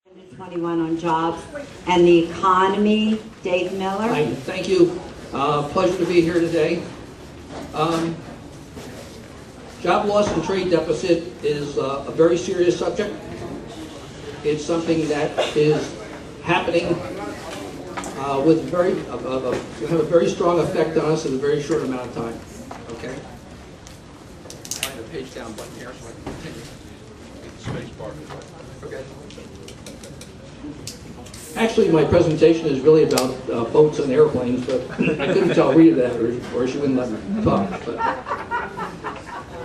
21 on jobs and the economy. Dave Miller. Hi, thank you. Pleasure to be here today. Job loss and trade deficit is a very serious subject. It's something that is happening with have a very strong effect on us in a very short amount of time. Okay. Find a page down button here so I can continue. Space bar. Okay. Actually, my presentation is really about boats and airplanes, but I couldn't tell Rita that, or she wouldn't let me talk. But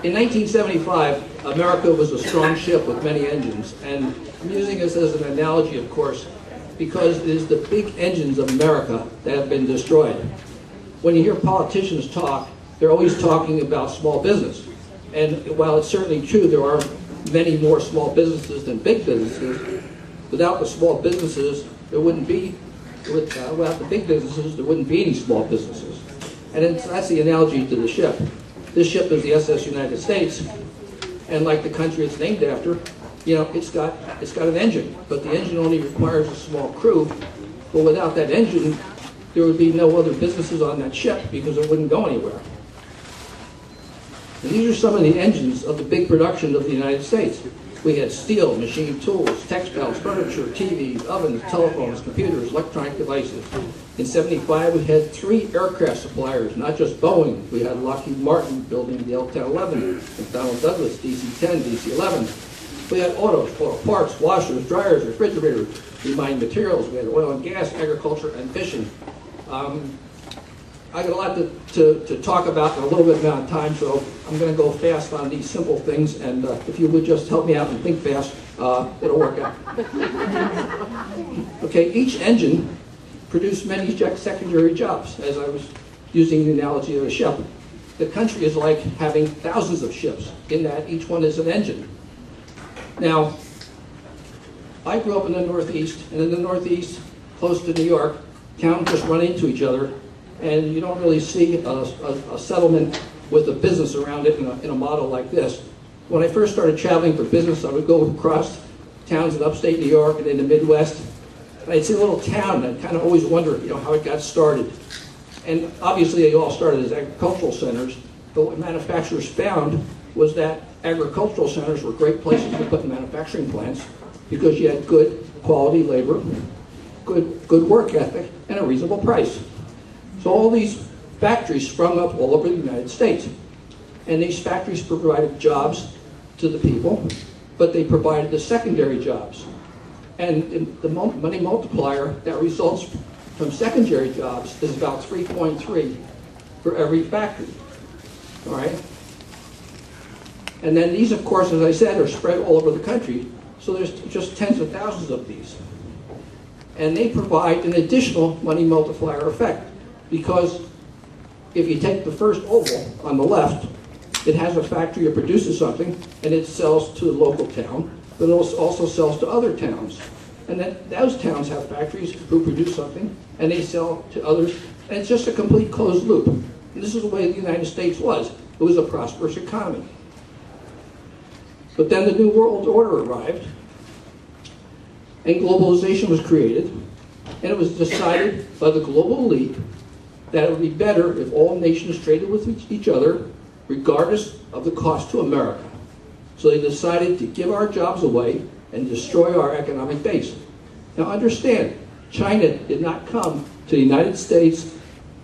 in 1975, America was a strong ship with many engines, and I'm using this as an analogy, of course, because it is the big engines of America that have been destroyed. When you hear politicians talk, they're always talking about small business. And while it's certainly true there are many more small businesses than big businesses, without the small businesses, there wouldn't be, without the big businesses, there wouldn't be any small businesses. And that's the analogy to the ship. This ship is the SS United States, and like the country it's named after, you know, it's got an engine, but the engine only requires a small crew. But without that engine, there would be no other businesses on that ship because it wouldn't go anywhere. And these are some of the engines of the big production of the United States. We had steel, machine tools, textiles, furniture, TVs, ovens, telephones, computers, electronic devices. In '75, we had 3 aircraft suppliers, not just Boeing. We had Lockheed Martin building the L-1011, McDonnell Douglas, DC-10, DC-11. We had auto parts, washers, dryers, refrigerators, refined materials. We had oil and gas, agriculture, and fishing. I got a lot to talk about in a little bit amount of time, so I'm going to go fast on these simple things, and if you would just help me out and think fast, it'll work out. Okay, each engine produced many secondary jobs, as I was using the analogy of a ship. The country is like having thousands of ships, in that each one is an engine. Now, I grew up in the Northeast, and in the Northeast, close to New York, towns just run into each other, and you don't really see a settlement with a business around it in a model like this. When I first started traveling for business, I would go across towns in upstate New York and in the Midwest, and I'd see a little town, and I'd kind of always wonder, you know, how it got started. And obviously they all started as agricultural centers, but what manufacturers found was that agricultural centers were great places to put manufacturing plants because you had good quality labor, good work ethic, and a reasonable price. So all these factories sprung up all over the United States. And these factories provided jobs to the people, but they provided the secondary jobs. And the money multiplier that results from secondary jobs is about 3.3 for every factory. All right? And then these, of course, as I said, are spread all over the country. So there's just tens of thousands of these. And they provide an additional money multiplier effect. Because if you take the first oval on the left, it has a factory that produces something, and it sells to the local town, but it also sells to other towns. And then those towns have factories who produce something, and they sell to others, and it's just a complete closed loop. And this is the way the United States was. It was a prosperous economy. But then the New World Order arrived, and globalization was created, and it was decided by the global elite that it would be better if all nations traded with each other, regardless of the cost to America. So they decided to give our jobs away and destroy our economic base. Now understand, China did not come to the United States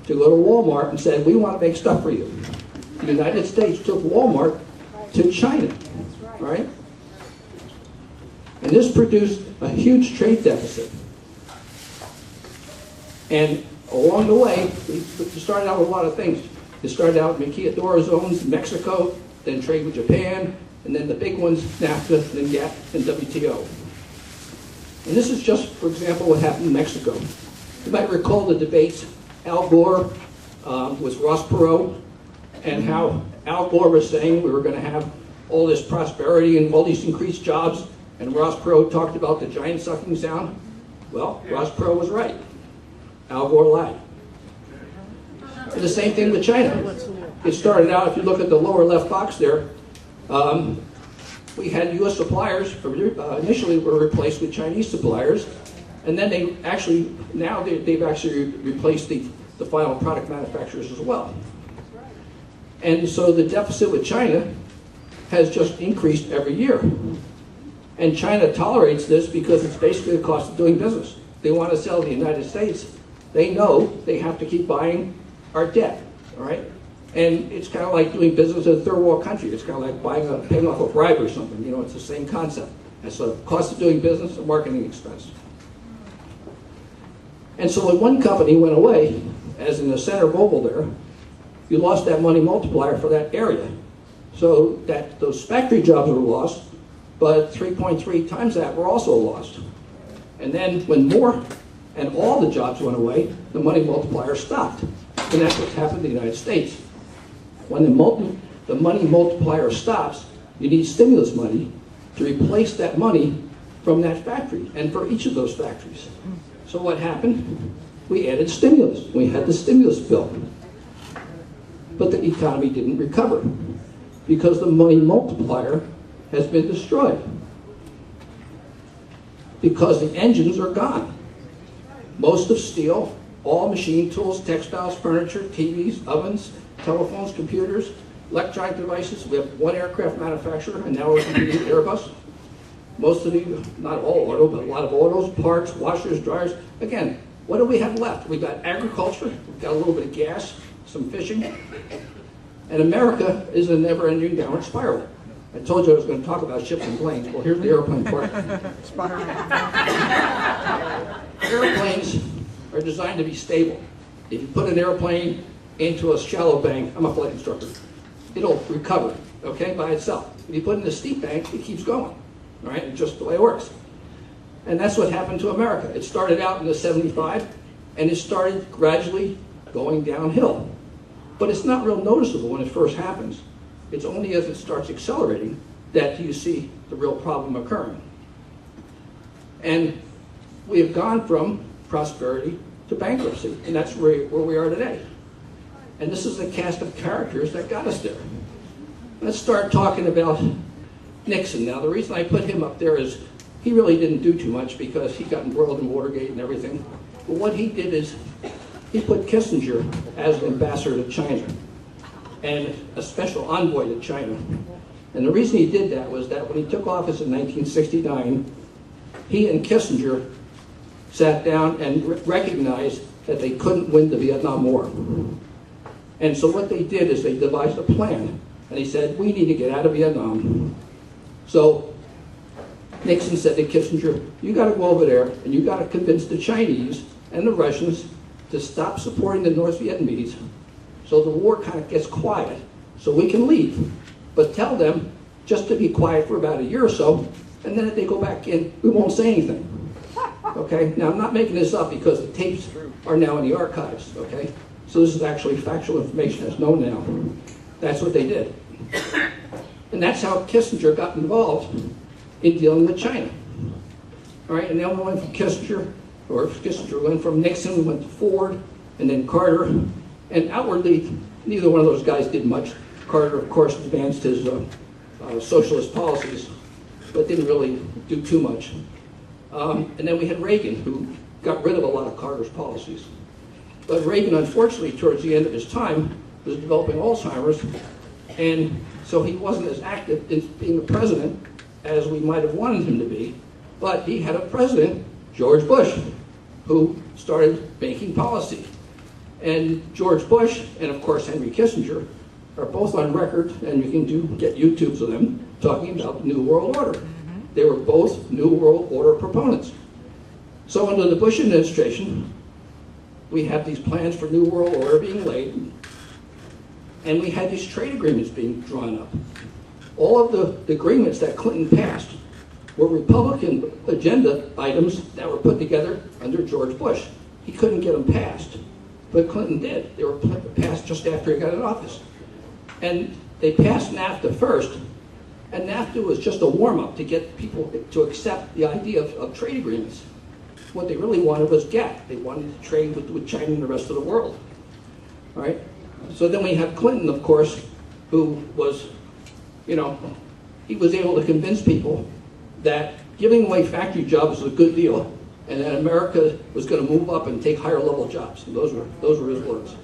to go to Walmart and say, we want to make stuff for you. The United States took Walmart to China, right? And this produced a huge trade deficit. And along the way, we started out with a lot of things. It started out with maquiladora zones in Mexico, then trade with Japan, and then the big ones, NAFTA, then GATT, and WTO. And this is just, for example, what happened in Mexico. You might recall the debates, Al Gore with Ross Perot, and how Al Gore was saying we were going to have all this prosperity and all these increased jobs, and Ross Perot talked about the giant sucking sound. Well, Ross Perot was right. Al Gore lied. And the same thing with China. It started out, if you look at the lower left box there, when we had U.S. suppliers initially were replaced with Chinese suppliers, and then they've actually replaced the final product manufacturers as well. And so the deficit with China has just increased every year. And China tolerates this because it's basically the cost of doing business. They want to sell to the United States. They know they have to keep buying our debt, all right? And it's kind of like doing business in a third world country. It's kind of like paying off a bribe or something. You know, it's the same concept. It's a cost of doing business, a marketing expense. And so when one company went away, as in the center of Oval there, you lost that money multiplier for that area. So that those factory jobs were lost, but 3.3 times that were also lost. And then when more and all the jobs went away, the money multiplier stopped. And that's what's happened in the United States. When the money multiplier stops, you need stimulus money to replace that money from that factory and for each of those factories. So what happened? We added stimulus. We had the stimulus bill. But the economy didn't recover because the money multiplier has been destroyed. Because the engines are gone. Most of steel, all machine tools, textiles, furniture, TVs, ovens, telephones, computers, electronic devices. We have one aircraft manufacturer, and now we're competing with Airbus. Most of the, not all auto, but a lot of autos, parts, washers, dryers. Again, what do we have left? We've got agriculture, we've got a little bit of gas, some fishing, and America is a never-ending downward spiral. I told you I was going to talk about ships and planes. Well, here's the airplane part. Airplanes are designed to be stable. If you put an airplane into a shallow bank, I'm a flight instructor, it'll recover, okay, by itself. If you put it in a steep bank, it keeps going, all right? It's just the way it works. And that's what happened to America. It started out in the 75, and it started gradually going downhill. But it's not real noticeable when it first happens. It's only as it starts accelerating that you see the real problem occurring. And we have gone from prosperity to bankruptcy, and that's where we are today. And this is the cast of characters that got us there. Let's start talking about Nixon. Now, the reason I put him up there is he really didn't do too much because he got embroiled in Watergate and everything. But what he did is he put Kissinger as an ambassador to China and a special envoy to China. And the reason he did that was that when he took office in 1969, he and Kissinger sat down and recognized that they couldn't win the Vietnam War. And so what they did is they devised a plan. And he said, we need to get out of Vietnam. So Nixon said to Kissinger, you got to go over there and you got to convince the Chinese and the Russians to stop supporting the North Vietnamese so the war kind of gets quiet so we can leave. But tell them just to be quiet for about a year or so, and then if they go back in, we won't say anything. Okay? Now, I'm not making this up because the tapes are now in the archives, okay? So this is actually factual information that's known now. That's what they did. And that's how Kissinger got involved in dealing with China. All right, and then we went from Kissinger went from Nixon, we went to Ford, and then Carter. And outwardly, neither one of those guys did much. Carter, of course, advanced his socialist policies, but didn't really do too much. And then we had Reagan, who got rid of a lot of Carter's policies. But Reagan, unfortunately, towards the end of his time, was developing Alzheimer's, and so he wasn't as active in being the president as we might have wanted him to be. But he had a president, George Bush, who started making policy. And George Bush and, of course, Henry Kissinger are both on record, and you can get YouTubes of them talking about the New World Order. They were both New World Order proponents. So under the Bush administration, we have these plans for New World Order being laid, and we had these trade agreements being drawn up. All of the agreements that Clinton passed were Republican agenda items that were put together under George Bush. He couldn't get them passed, but Clinton did. They were passed just after he got in office. And they passed NAFTA first, and NAFTA was just a warm-up to get people to accept the idea of trade agreements. What they really wanted was GATT. They wanted to trade with China and the rest of the world. All right? So then we have Clinton, of course, who was, he was able to convince people that giving away factory jobs was a good deal, and that America was going to move up and take higher level jobs. And those were his words.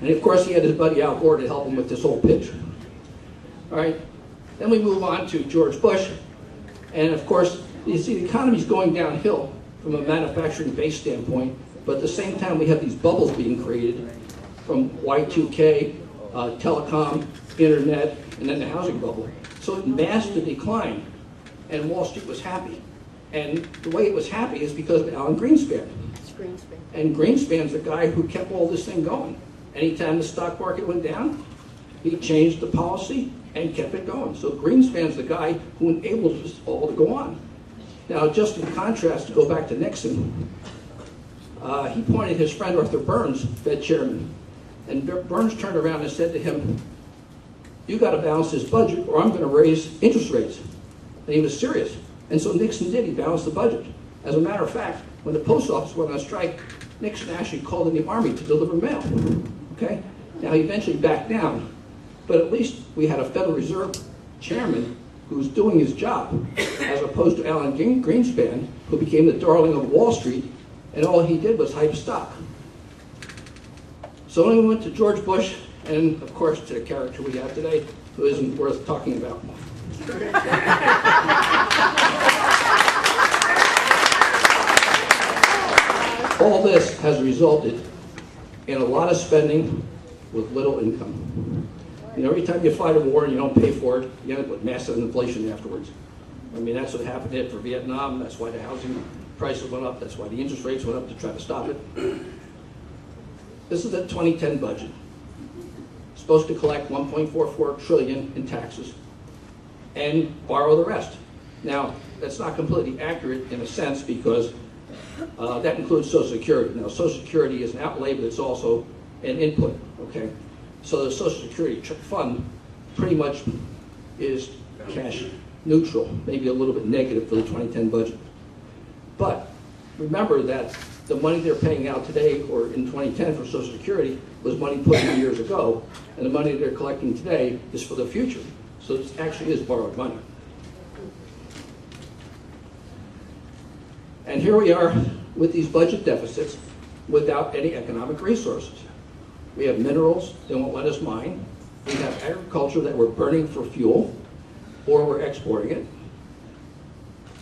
And of course, he had his buddy Al Gore to help him with this whole pitch. All right. Then we move on to George Bush, and of course, you see the economy's going downhill from a manufacturing-based standpoint, but at the same time, we have these bubbles being created from Y2K, telecom, internet, and then the housing bubble. So it masked the decline, and Wall Street was happy. And the way it was happy is because of Alan Greenspan. And Greenspan's the guy who kept all this thing going. Anytime the stock market went down, he changed the policy and kept it going. So Greenspan's the guy who enabled us all to go on. Now, just in contrast, to go back to Nixon, he appointed his friend Arthur Burns, Fed chairman. And Burns turned around and said to him, "You got to balance this budget or I'm going to raise interest rates." And he was serious. And so Nixon did. He balanced the budget. As a matter of fact, when the post office went on strike, Nixon actually called in the army to deliver mail. Okay? Now, he eventually backed down. But at least we had a Federal Reserve chairman who was doing his job, as opposed to Alan Greenspan, who became the darling of Wall Street, and all he did was hype stock. So then we went to George Bush, and of course to the character we have today, who isn't worth talking about. All this has resulted in a lot of spending with little income. You know, every time you fight a war and you don't pay for it, you end up with massive inflation afterwards. I mean, that's what happened for Vietnam. That's why the housing prices went up. That's why the interest rates went up to try to stop it. This is the 2010 budget. Supposed to collect $1.44 trillion in taxes and borrow the rest. Now, that's not completely accurate in a sense because that includes Social Security. Now, Social Security is an outlay, but it's also an input, okay? So the Social Security fund pretty much is cash neutral, maybe a little bit negative for the 2010 budget. But remember that the money they're paying out today or in 2010 for Social Security was money put in years ago, and the money they're collecting today is for the future. So this actually is borrowed money. And here we are with these budget deficits without any economic resources. We have minerals they won't let us mine. We have agriculture that we're burning for fuel, or we're exporting it.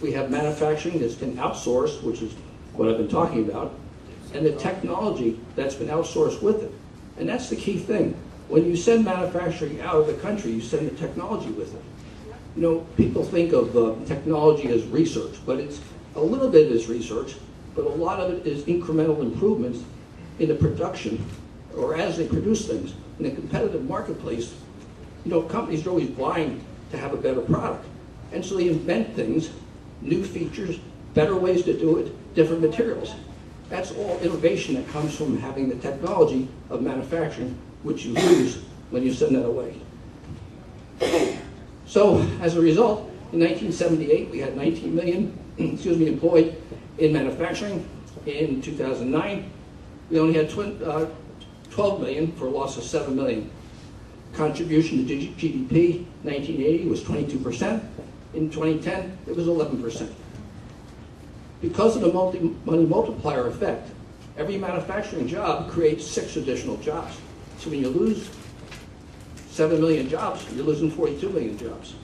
We have manufacturing that's been outsourced, which is what I've been talking about, and the technology that's been outsourced with it. And that's the key thing. When you send manufacturing out of the country, you send the technology with it. You know, people think of technology as research, but it's a little bit is research, but a lot of it is incremental improvements in the production or as they produce things. In a competitive marketplace, you know, companies are always buying to have a better product. And so they invent things, new features, better ways to do it, different materials. That's all innovation that comes from having the technology of manufacturing, which you lose when you send that away. So as a result, in 1978, we had 19 million employed in manufacturing. In 2009, we only had 12 million for a loss of 7 million. Contribution to GDP, 1980 was 22%. In 2010, it was 11%. Because of the money multiplier effect, every manufacturing job creates 6 additional jobs. So when you lose 7 million jobs, you're losing 42 million jobs.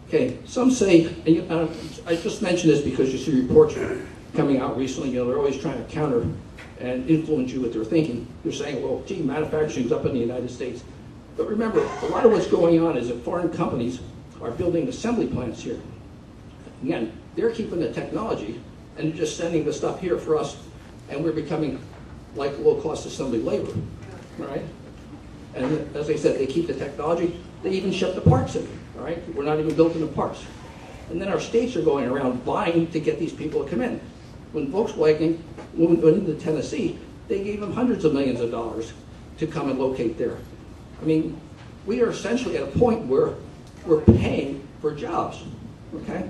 Okay, some say, and I just mentioned this because you see reports coming out recently, you know, they're always trying to counter and influence you with their thinking. They're saying, well, gee, manufacturing's up in the United States. But remember, a lot of what's going on is that foreign companies are building assembly plants here. Again, they're keeping the technology and they're just sending the stuff here for us, and we're becoming like low-cost assembly labor, right? And as I said, they keep the technology. They even ship the parts in, all right? We're not even built in the parts. And then our states are going around buying to get these people to come in. When Volkswagen went into Tennessee, they gave them hundreds of millions of dollars to come and locate there. I mean, we are essentially at a point where we're paying for jobs, okay?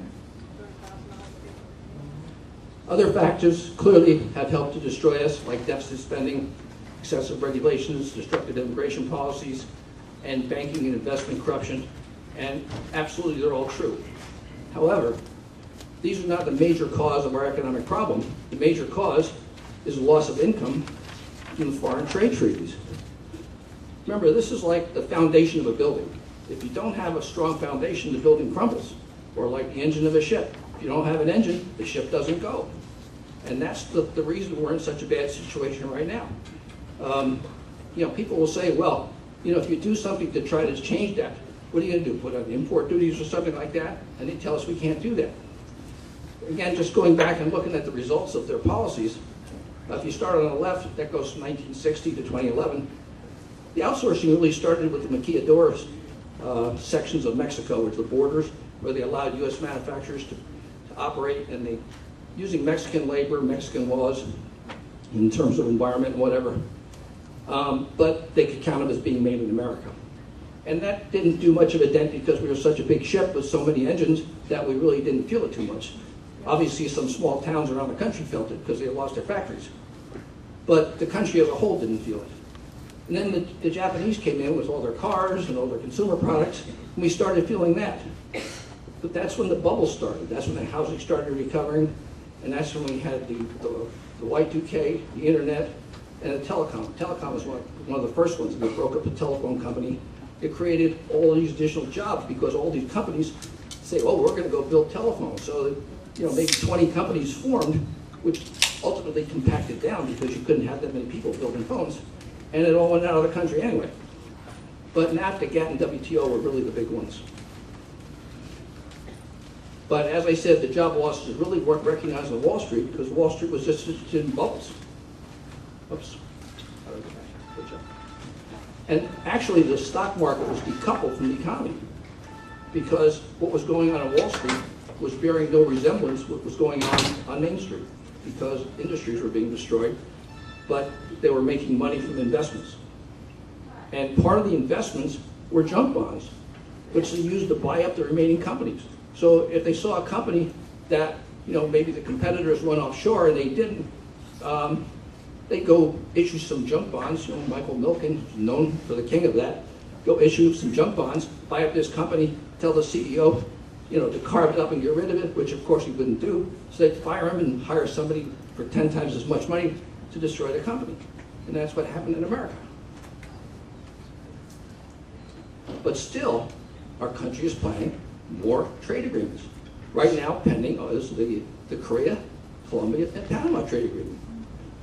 Other factors clearly have helped to destroy us, like deficit spending, excessive regulations, destructive immigration policies, and banking and investment corruption, and absolutely they're all true. However, these are not the major cause of our economic problem. The major cause is loss of income through foreign trade treaties. Remember, this is like the foundation of a building. If you don't have a strong foundation, the building crumbles. Or like the engine of a ship. If you don't have an engine, the ship doesn't go. And that's the reason we're in such a bad situation right now. People will say, well, if you do something to try to change that, what are you going to do? Put on import duties or something like that? And they tell us we can't do that. Again, just going back and looking at the results of their policies, if you start on the left, that goes from 1960 to 2011. The outsourcing really started with the maquiladoras sections of Mexico, which are the borders, where they allowed U.S. manufacturers to operate, and they, using Mexican labor, Mexican laws, in terms of environment and whatever, but they could count them as being made in America. And that didn't do much of a dent because we were such a big ship with so many engines that we really didn't feel it too much. Obviously, some small towns around the country felt it because they lost their factories. But the country as a whole didn't feel it. And then the Japanese came in with all their cars and all their consumer products, and we started feeling that. But that's when the bubble started. That's when the housing started recovering, and that's when we had the Y2K, the internet, and the telecom. Telecom was one of the first ones. They broke up a telephone company. It created all these additional jobs because all these companies say, oh, we're going to go build telephones. So maybe 20 companies formed, which ultimately compacted down because you couldn't have that many people building phones. And it all went out of the country anyway. But NAFTA, GATT, and WTO were really the big ones. But as I said, the job losses really weren't recognized on Wall Street because Wall Street was just in bubbles. Oops. Good job. And actually, the stock market was decoupled from the economy because what was going on Wall Street was bearing no resemblance to what was going on Main Street because industries were being destroyed, but they were making money from investments. And part of the investments were junk bonds, which they used to buy up the remaining companies. So if they saw a company that, maybe the competitors went offshore and they didn't, they'd go issue some junk bonds. Michael Milken, known for the king of that, go issue some junk bonds, buy up this company, tell the CEO, to carve it up and get rid of it, which of course he wouldn't do. So they'd fire him and hire somebody for 10 times as much money to destroy the company. And that's what happened in America. But still, our country is planning more trade agreements. Right now, pending is the Korea, Colombia, and Panama trade agreement.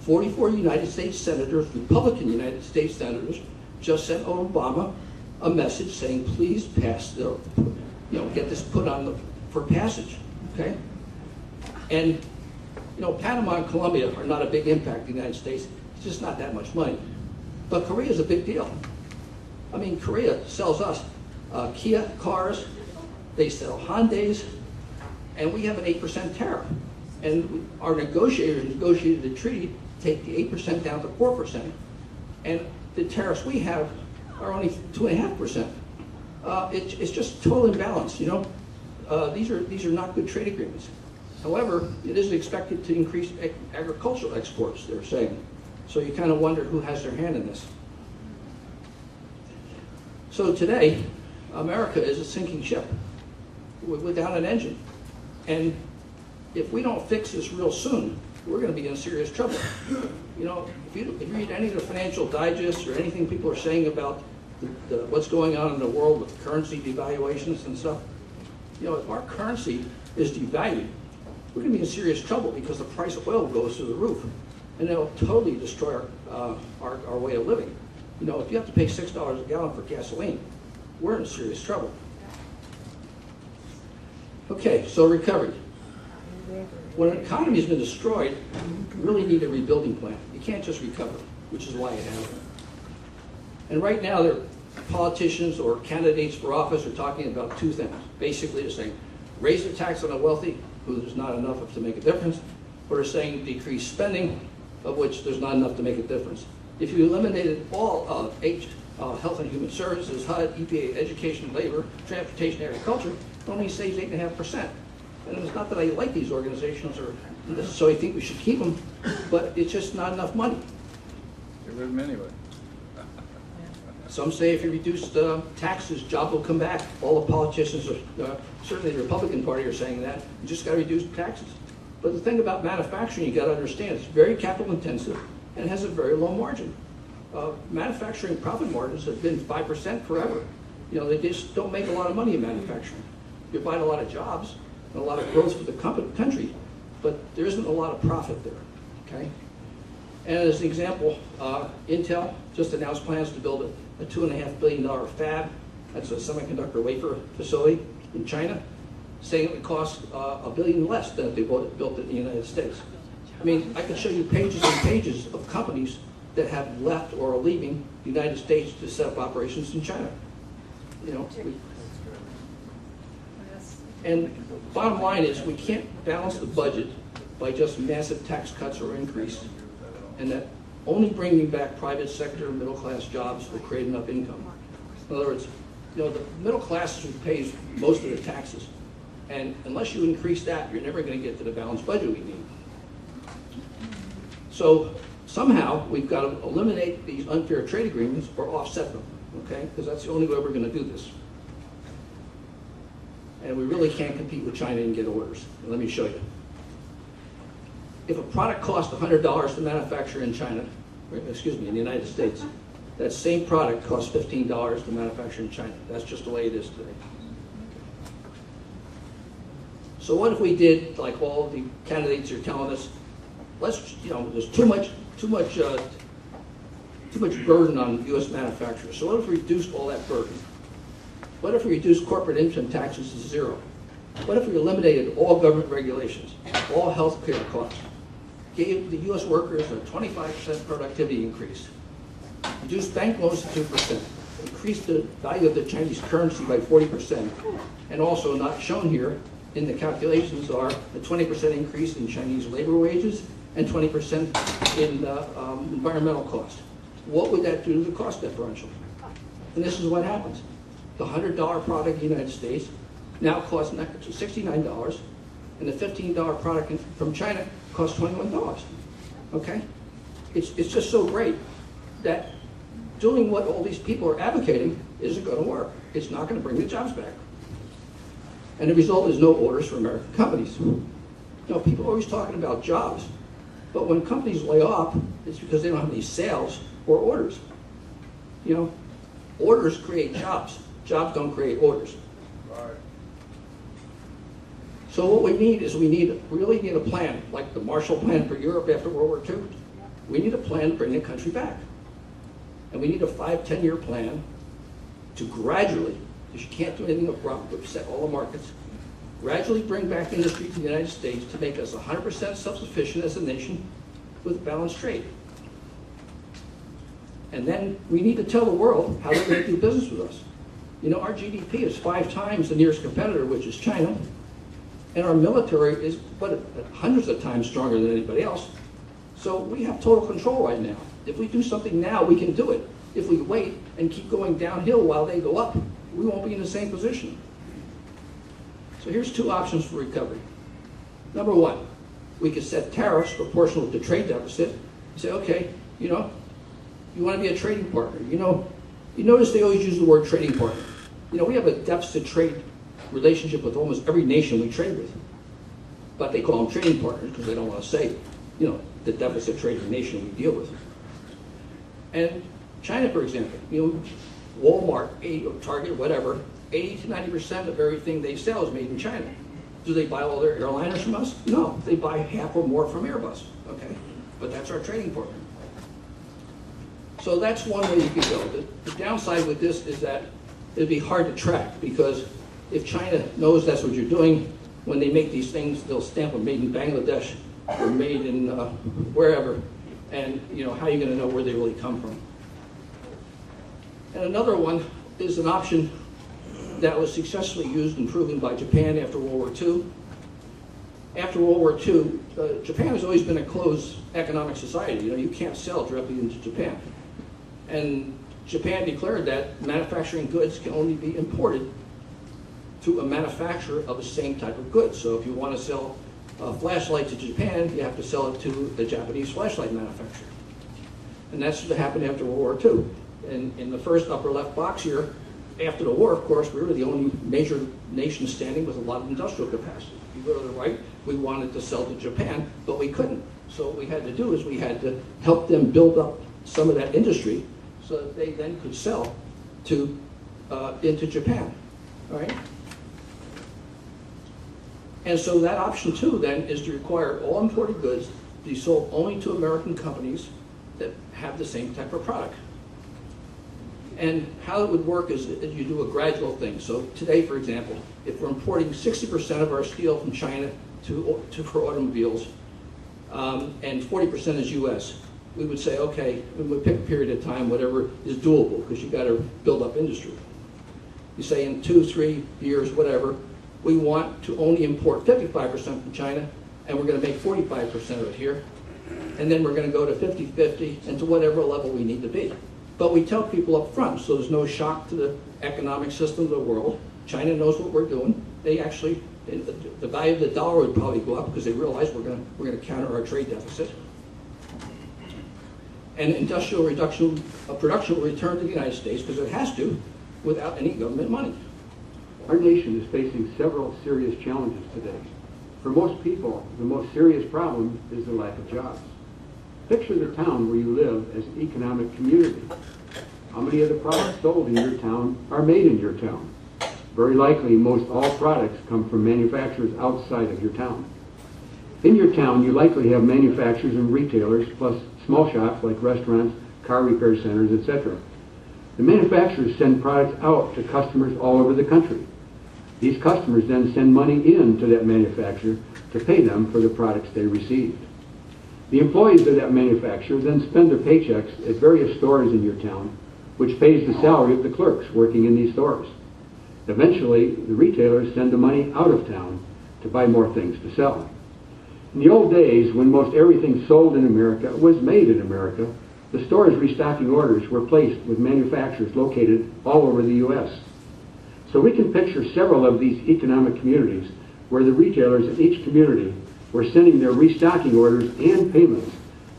44 United States senators, Republican United States senators, just sent Obama a message saying, please pass get this put on for passage, okay? And, Panama and Colombia are not a big impact in the United States. It's just not that much money. But Korea is a big deal. I mean, Korea sells us Kia cars, they sell Hyundais, and we have an 8% tariff. And our negotiators negotiated a treaty to take the 8% down to 4%. And the tariffs we have are only 2.5%. It's just total imbalance, These are not good trade agreements. However, it is expected to increase agricultural exports, they're saying. So you kind of wonder who has their hand in this. So today, America is a sinking ship without an engine. And if we don't fix this real soon, we're going to be in serious trouble. If you read any of the financial digests or anything people are saying about what's going on in the world with currency devaluations and stuff, if our currency is devalued, we're going to be in serious trouble because the price of oil goes through the roof. And it'll totally destroy our way of living. If you have to pay $6 a gallon for gasoline, we're in serious trouble. Okay, so recovery. When an economy has been destroyed, you really need a rebuilding plan. You can't just recover, which is why it happened. And right now, there are politicians or candidates for office are talking about two things. Basically, they're saying, raise the tax on the wealthy, who there's not enough of to make a difference, or they're saying decrease spending, of which there's not enough to make a difference. If you eliminated all Health and Human Services, HUD, EPA, Education, Labor, Transportation, Agriculture, it only saves 8.5%. And it's not that I like these organizations or necessarily think we should keep them, but it's just not enough money. Get rid of them anyway. Some say if you reduce taxes, jobs will come back. All the politicians, certainly the Republican Party, are saying that. You just got to reduce taxes. But the thing about manufacturing, you got to understand, it's very capital intensive and has a very low margin. Manufacturing profit margins have been 5% forever. You know, they just don't make a lot of money in manufacturing. You provide a lot of jobs and a lot of growth for the country, but there isn't a lot of profit there, okay? And as an example, Intel just announced plans to build a $2.5 billion fab. That's a semiconductor wafer facility in China, saying it would cost $1 billion less than if they built it in the United States. I mean, I could show you pages and pages of companies that have left or are leaving the United States to set up operations in China. You know, and bottom line is we can't balance the budget by just massive tax cuts or increase, and that only bringing back private sector middle class jobs will create enough income. In other words, you know, the middle class is who pays most of the taxes, and unless you increase that, you're never going to get to the balanced budget we need. So somehow we've got to eliminate these unfair trade agreements or offset them, okay? Because that's the only way we're going to do this. And we really can't compete with China and get orders. And let me show you. If a product costs $100 to manufacture in China, excuse me, in the United States, that same product costs $15 to manufacture in China. That's just the way it is today. So what if we did, like all the candidates are telling us, let's, you know, there's too much burden on U.S. manufacturers. So what if we reduced all that burden? What if we reduced corporate income taxes to zero? What if we eliminated all government regulations, all health care costs, gave the U.S. workers a 25% productivity increase, reduced bank loans to 2%, increased the value of the Chinese currency by 40%, and also not shown here in the calculations are a 20% increase in Chinese labor wages and 20% in environmental costs. What would that do to the cost differential? And this is what happens. The $100 product in the United States now costs $69, and the $15 product from China costs $21, okay? It's just so great that doing what all these people are advocating isn't going to work. It's not going to bring the jobs back. And the result is no orders for American companies. You know, people are always talking about jobs, but when companies lay off, it's because they don't have any sales or orders. You know, orders create jobs. Jobs don't create orders. Right. So what we need is we really need a plan, like the Marshall Plan for Europe after World War II. We need a plan to bring the country back. And we need a 5-10-year plan to gradually, because you can't do anything abrupt, upset all the markets, gradually bring back industry to the United States to make us 100% self-sufficient as a nation with balanced trade. And then we need to tell the world how they're going to do business with us. You know, our GDP is 5 times the nearest competitor, which is China, and our military is hundreds of times stronger than anybody else. So we have total control right now. If we do something now, we can do it. If we wait and keep going downhill while they go up, we won't be in the same position. So here's 2 options for recovery. Number 1, we could set tariffs proportional to trade deficit. Say, okay, you know, you want to be a trading partner. You notice they always use the word trading partner. You know, we have a deficit trade relationship with almost every nation we trade with. But they call them trading partners because they don't want to say, you know, the deficit trading nation we deal with. And China, for example, you know, Walmart, Target, whatever, 80 to 90% of everything they sell is made in China. Do they buy all their airliners from us? No, they buy half or more from Airbus, okay? But that's our trading partner. So that's one way you could go. The downside with this is that it'd be hard to track, because if China knows that's what you're doing, when they make these things, they'll stamp them made in Bangladesh or made in wherever, and you know, how are you going to know where they really come from? And another one is an option that was successfully used and proven by Japan after World War II. After World War II, Japan has always been a closed economic society. You know, you can't sell directly into Japan. And Japan declared that manufacturing goods can only be imported to a manufacturer of the same type of goods. So if you want to sell a flashlight to Japan, you have to sell it to the Japanese flashlight manufacturer. And that's what happened after World War II. In the first upper left box here, after the war, of course, we were the only major nation standing with a lot of industrial capacity. If you go to the right, we wanted to sell to Japan, but we couldn't. So what we had to do is we had to help them build up some of that industry so that they then could sell to into Japan. All right? And so that option two then is to require all imported goods to be sold only to American companies that have the same type of product. And how it would work is that you do a gradual thing. So today, for example, if we're importing 60% of our steel from China for automobiles, and 40% is U.S., we would say, okay, we would pick a period of time, whatever is doable, because you got to build up industry. You say in 2-3 years, whatever, we want to only import 55% from China, and we're going to make 45% of it here, and then we're going to go to 50-50 and to whatever level we need to be. But we tell people up front, so there's no shock to the economic system of the world. China knows what we're doing. They actually, the value of the dollar would probably go up because they realize we're going to counter our trade deficit. And industrial reduction of production will return to the United States because it has to, without any government money. Our nation is facing several serious challenges today. For most people, the most serious problem is the lack of jobs. Picture the town where you live as an economic community. How many of the products sold in your town are made in your town? Very likely, most all products come from manufacturers outside of your town. In your town, you likely have manufacturers and retailers, plus small shops like restaurants, car repair centers, etc. The manufacturers send products out to customers all over the country. These customers then send money in to that manufacturer to pay them for the products they received. The employees of that manufacturer then spend their paychecks at various stores in your town, which pays the salary of the clerks working in these stores. Eventually, the retailers send the money out of town to buy more things to sell. In the old days, when most everything sold in America was made in America, the stores' restocking orders were placed with manufacturers located all over the U.S. So we can picture several of these economic communities where the retailers in each community were sending their restocking orders and payments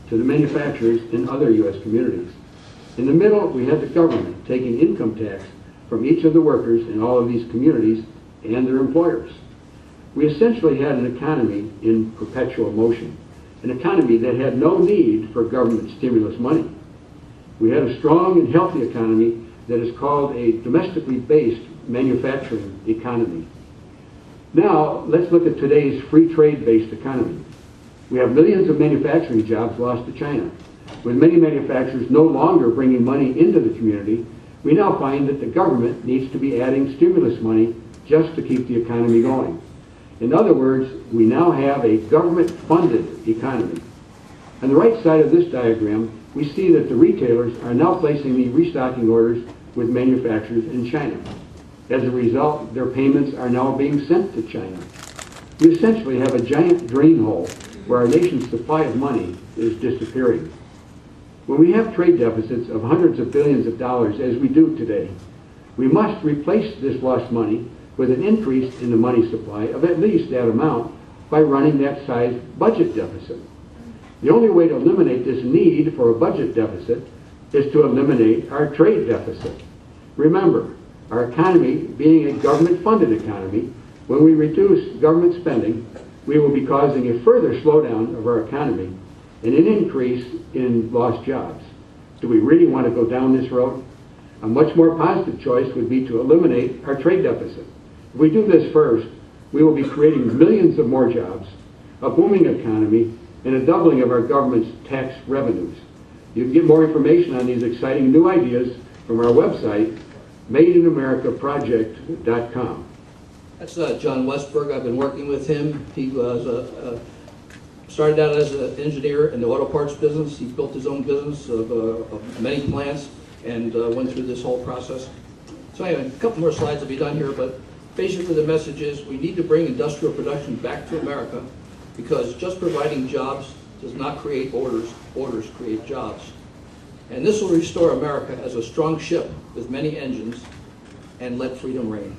to the manufacturers in other U.S. communities. In the middle, we had the government taking income tax from each of the workers in all of these communities and their employers. We essentially had an economy in perpetual motion, an economy that had no need for government stimulus money. We had a strong and healthy economy that is called a domestically based manufacturing economy. Now, let's look at today's free trade-based economy. We have millions of manufacturing jobs lost to China. With many manufacturers no longer bringing money into the community, we now find that the government needs to be adding stimulus money just to keep the economy going. In other words, we now have a government-funded economy. On the right side of this diagram, we see that the retailers are now placing the restocking orders with manufacturers in China. As a result, their payments are now being sent to China. We essentially have a giant drain hole where our nation's supply of money is disappearing. When we have trade deficits of hundreds of billions of dollars, as we do today, we must replace this lost money with an increase in the money supply of at least that amount by running that size budget deficit. The only way to eliminate this need for a budget deficit is to eliminate our trade deficit. Remember, our economy being a government-funded economy, when we reduce government spending, we will be causing a further slowdown of our economy and an increase in lost jobs. Do we really want to go down this road? A much more positive choice would be to eliminate our trade deficit. If we do this first, we will be creating millions of more jobs, a booming economy, and a doubling of our government's tax revenues. You can get more information on these exciting new ideas from our website, MadeInAmericaProject.com. That's John Westberg. I've been working with him. He was started out as an engineer in the auto parts business. He built his own business of many plants and went through this whole process. So anyway, a couple more slides will be done here, but basically the message is we need to bring industrial production back to America because just providing jobs does not create orders. Orders create jobs. And this will restore America as a strong ship with many engines and let freedom reign.